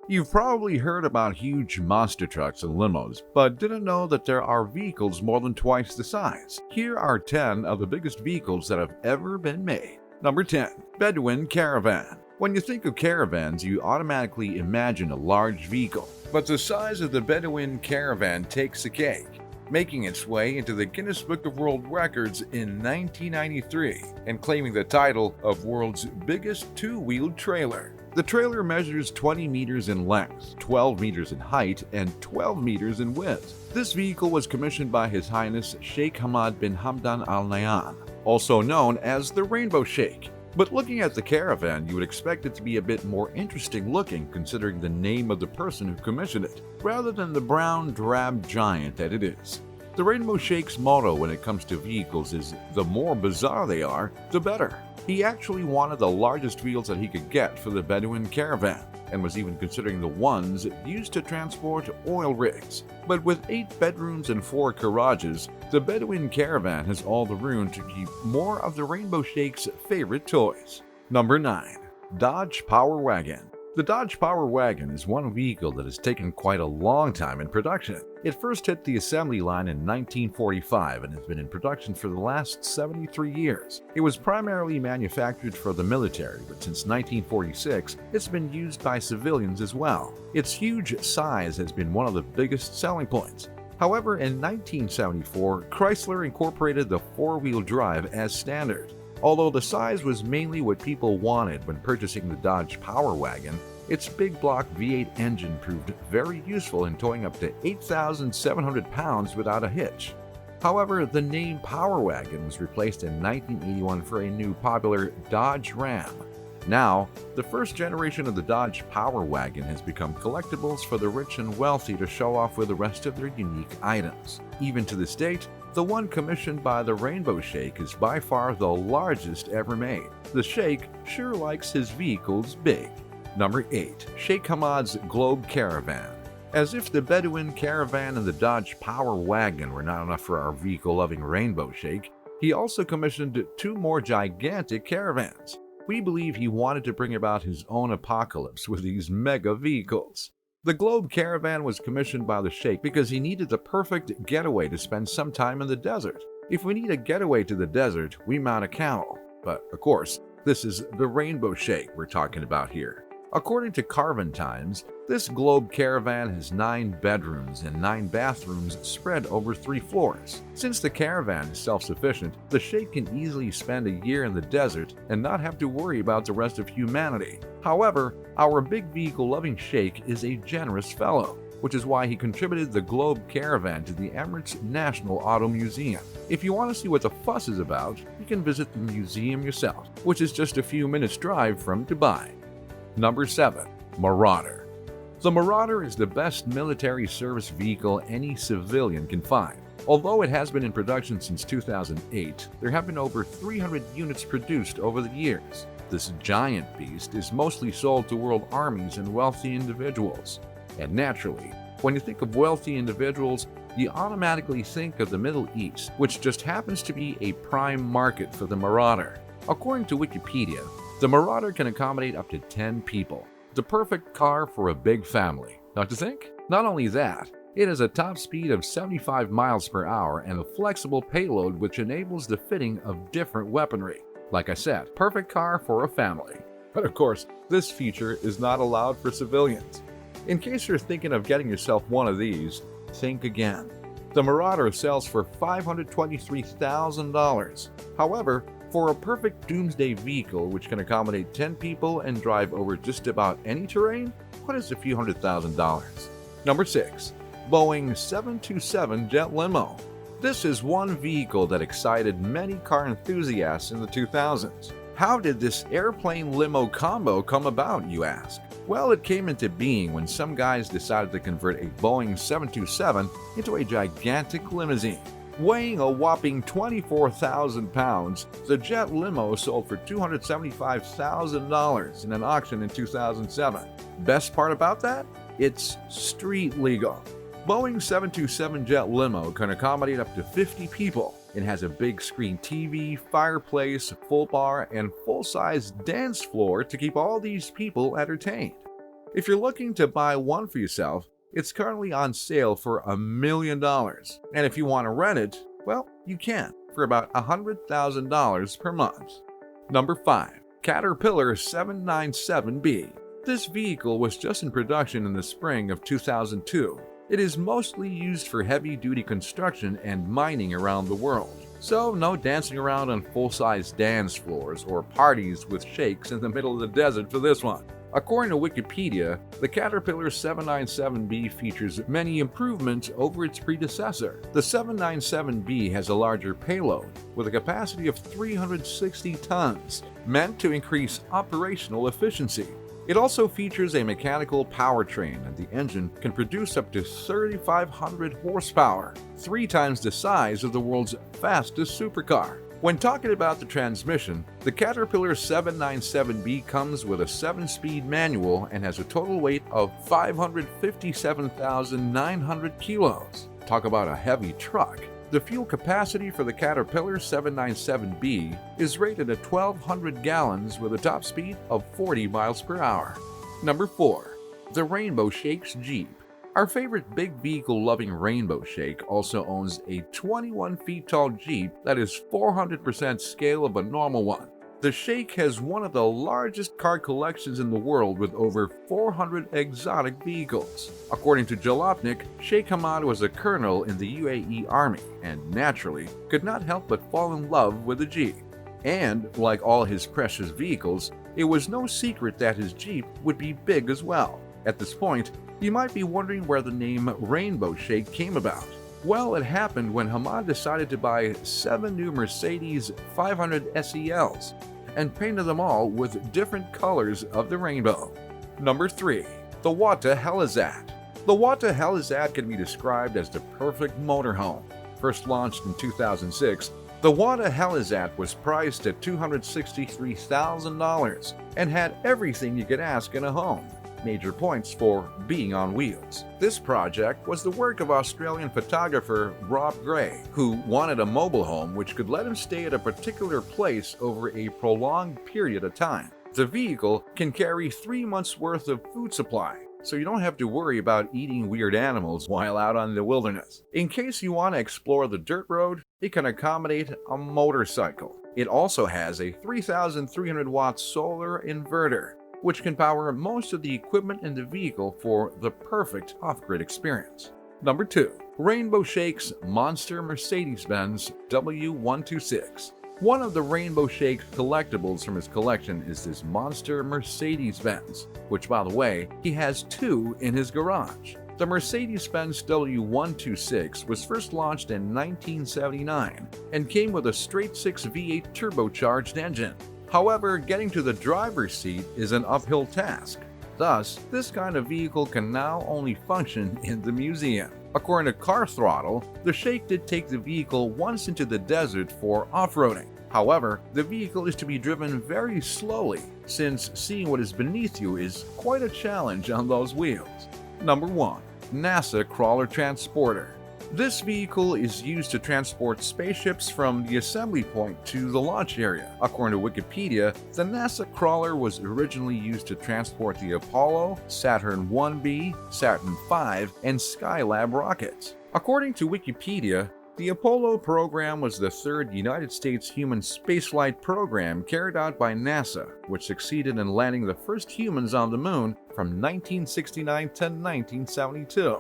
You've probably heard about huge monster trucks and limos, but didn't know that there are vehicles more than twice the size. Here are 10 of the biggest vehicles that have ever been made. Number 10. Bedouin Caravan. When you think of caravans, you automatically imagine a large vehicle, but the size of the Bedouin Caravan takes the cake, making its way into the Guinness Book of World Records in 1993 and claiming the title of world's biggest two-wheeled trailer. The trailer measures 20 meters in length, 12 meters in height, and 12 meters in width. This vehicle was commissioned by His Highness Sheikh Hamad bin Hamdan Al Nahyan, also known as the Rainbow Sheikh. But looking at the Caravan, you would expect it to be a bit more interesting looking considering the name of the person who commissioned it, rather than the brown drab giant that it is. The Rainbow Sheikh's motto when it comes to vehicles is, the more bizarre they are, the better. He actually wanted the largest wheels that he could get for the Bedouin Caravan, and was even considering the ones used to transport oil rigs. But with 8 bedrooms and 4 garages, the Bedouin Caravan has all the room to keep more of the Rainbow Sheikh's favorite toys. Number 9. Dodge Power Wagon. The Dodge Power Wagon is one vehicle that has taken quite a long time in production. It first hit the assembly line in 1945 and has been in production for the last 73 years. It was primarily manufactured for the military, but since 1946, it's been used by civilians as well. Its huge size has been one of the biggest selling points. However, in 1974, Chrysler incorporated the 4-wheel drive as standard. Although the size was mainly what people wanted when purchasing the Dodge Power Wagon, its big block V8 engine proved very useful in towing up to 8,700 pounds without a hitch. However, the name Power Wagon was replaced in 1981 for a new popular Dodge Ram. Now, the first generation of the Dodge Power Wagon has become collectibles for the rich and wealthy to show off with the rest of their unique items. Even to this date, the one commissioned by the Rainbow Sheikh is by far the largest ever made. The Sheikh sure likes his vehicles big. Number 8. Sheikh Hamad's Globe Caravan. As if the Bedouin Caravan and the Dodge Power Wagon were not enough for our vehicle-loving Rainbow Sheikh, he also commissioned 2 more gigantic caravans. We believe he wanted to bring about his own apocalypse with these mega vehicles. The Globe Caravan was commissioned by the Sheikh because he needed the perfect getaway to spend some time in the desert. If we need a getaway to the desert, we mount a camel. But, of course, this is the Rainbow Sheikh we're talking about here. According to Caravan Times, this Globe Caravan has 9 bedrooms and 9 bathrooms spread over 3 floors. Since the caravan is self-sufficient, the Sheikh can easily spend a year in the desert and not have to worry about the rest of humanity. However, our big vehicle-loving Sheikh is a generous fellow, which is why he contributed the Globe Caravan to the Emirates National Auto Museum. If you want to see what the fuss is about, you can visit the museum yourself, which is just a few minutes' drive from Dubai. Number 7. Marauder. The Marauder is the best military service vehicle any civilian can find. Although it has been in production since 2008, there have been over 300 units produced over the years. This giant beast is mostly sold to world armies and wealthy individuals. And naturally, when you think of wealthy individuals, you automatically think of the Middle East, which just happens to be a prime market for the Marauder. According to Wikipedia, the Marauder can accommodate up to 10 people. The perfect car for a big family, don't you think? Not only that, it has a top speed of 75 miles per hour and a flexible payload which enables the fitting of different weaponry. Like I said, perfect car for a family. But of course, this feature is not allowed for civilians. In case you're thinking of getting yourself one of these, think again. The Marauder sells for $523,000. However, for a perfect doomsday vehicle which can accommodate 10 people and drive over just about any terrain, what is a few $100,000? Number 6. Boeing 727 Jet Limo. This is one vehicle that excited many car enthusiasts in the 2000s. How did this airplane limo combo come about, you ask? Well, it came into being when some guys decided to convert a Boeing 727 into a gigantic limousine. Weighing a whopping 24,000 pounds, the jet limo sold for $275,000 in an auction in 2007. Best part about that? It's street legal. Boeing 727 jet limo can accommodate up to 50 people. It has a big screen TV, fireplace, full bar, and full-size dance floor to keep all these people entertained. If you're looking to buy one for yourself, it's currently on sale for $1 million. And if you want to rent it, well, you can for about $100,000 per month. Number 5. Caterpillar 797B. This vehicle was just in production in the spring of 2002. It is mostly used for heavy-duty construction and mining around the world. So no dancing around on full-size dance floors or parties with shakes in the middle of the desert for this one. According to Wikipedia, the Caterpillar 797B features many improvements over its predecessor. The 797B has a larger payload with a capacity of 360 tons, meant to increase operational efficiency. It also features a mechanical powertrain, and the engine can produce up to 3,500 horsepower, 3 times the size of the world's fastest supercar. When talking about the transmission, the Caterpillar 797B comes with a 7-speed manual and has a total weight of 557,900 kilos. Talk about a heavy truck. The fuel capacity for the Caterpillar 797B is rated at 1,200 gallons with a top speed of 40 miles per hour. Number 4. The Rainbow Shakes Jeep. Our favorite big vehicle-loving Rainbow Shake also owns a 21 feet tall Jeep that is 400% scale of a normal one. The Shake has one of the largest car collections in the world with over 400 exotic vehicles. According to Jalopnik, Sheikh Hamad was a colonel in the UAE Army and naturally could not help but fall in love with the Jeep. And, like all his precious vehicles, it was no secret that his Jeep would be big as well. At this point, you might be wondering where the name Rainbow Shake came about. Well, it happened when Hamad decided to buy 7 new Mercedes 500 SELs and painted them all with different colors of the rainbow. Number 3. The Wata Helizat. The Wata Helizat can be described as the perfect motorhome. First launched in 2006, the Wata Helizat was priced at $263,000 and had everything you could ask in a home. Major points for being on wheels. This project was the work of Australian photographer Rob Gray, who wanted a mobile home which could let him stay at a particular place over a prolonged period of time. The vehicle can carry 3 months' worth of food supply, so you don't have to worry about eating weird animals while out on the wilderness. In case you want to explore the dirt road, it can accommodate a motorcycle. It also has a 3,300 watt solar inverter, which can power most of the equipment in the vehicle for the perfect off-grid experience. Number 2. Rainbow Shake's Monster Mercedes-Benz W126. One of the Rainbow Shake collectibles from his collection is this monster Mercedes-Benz, which, by the way, he has 2 in his garage. The Mercedes-Benz W126 was first launched in 1979 and came with a straight-six V8 turbocharged engine. However, getting to the driver's seat is an uphill task. Thus, this kind of vehicle can now only function in the museum. According to Car Throttle, the Shake did take the vehicle once into the desert for off-roading. However, the vehicle is to be driven very slowly, since seeing what is beneath you is quite a challenge on those wheels. Number 1. NASA Crawler Transporter. This vehicle is used to transport spaceships from the assembly point to the launch area. According to Wikipedia, the NASA Crawler was originally used to transport the Apollo, Saturn 1B, Saturn V, and Skylab rockets. According to Wikipedia, the Apollo program was the 3rd United States human spaceflight program carried out by NASA, which succeeded in landing the first humans on the moon from 1969 to 1972.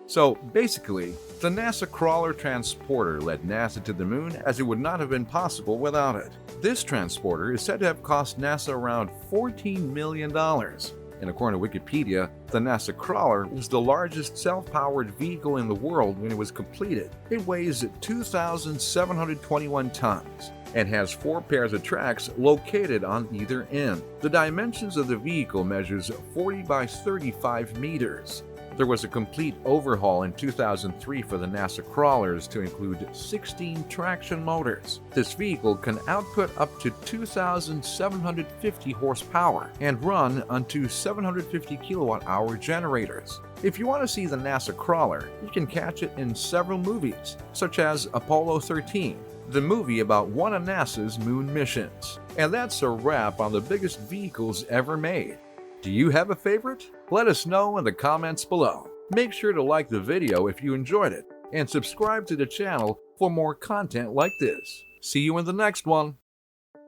So basically, the NASA Crawler Transporter led NASA to the moon as it would not have been possible without it. This transporter is said to have cost NASA around $14 million. And according to Wikipedia, the NASA Crawler was the largest self-powered vehicle in the world when it was completed. It weighs 2,721 tons and has 4 pairs of tracks located on either end. The dimensions of the vehicle measures 40 by 35 meters. There was a complete overhaul in 2003 for the NASA Crawlers to include 16 traction motors. This vehicle can output up to 2,750 horsepower and run on 2 750 kilowatt-hour generators. If you want to see the NASA Crawler, you can catch it in several movies, such as Apollo 13, the movie about one of NASA's moon missions. And that's a wrap on the biggest vehicles ever made. Do you have a favorite? Let us know in the comments below. Make sure to like the video if you enjoyed it, and subscribe to the channel for more content like this. See you in the next one.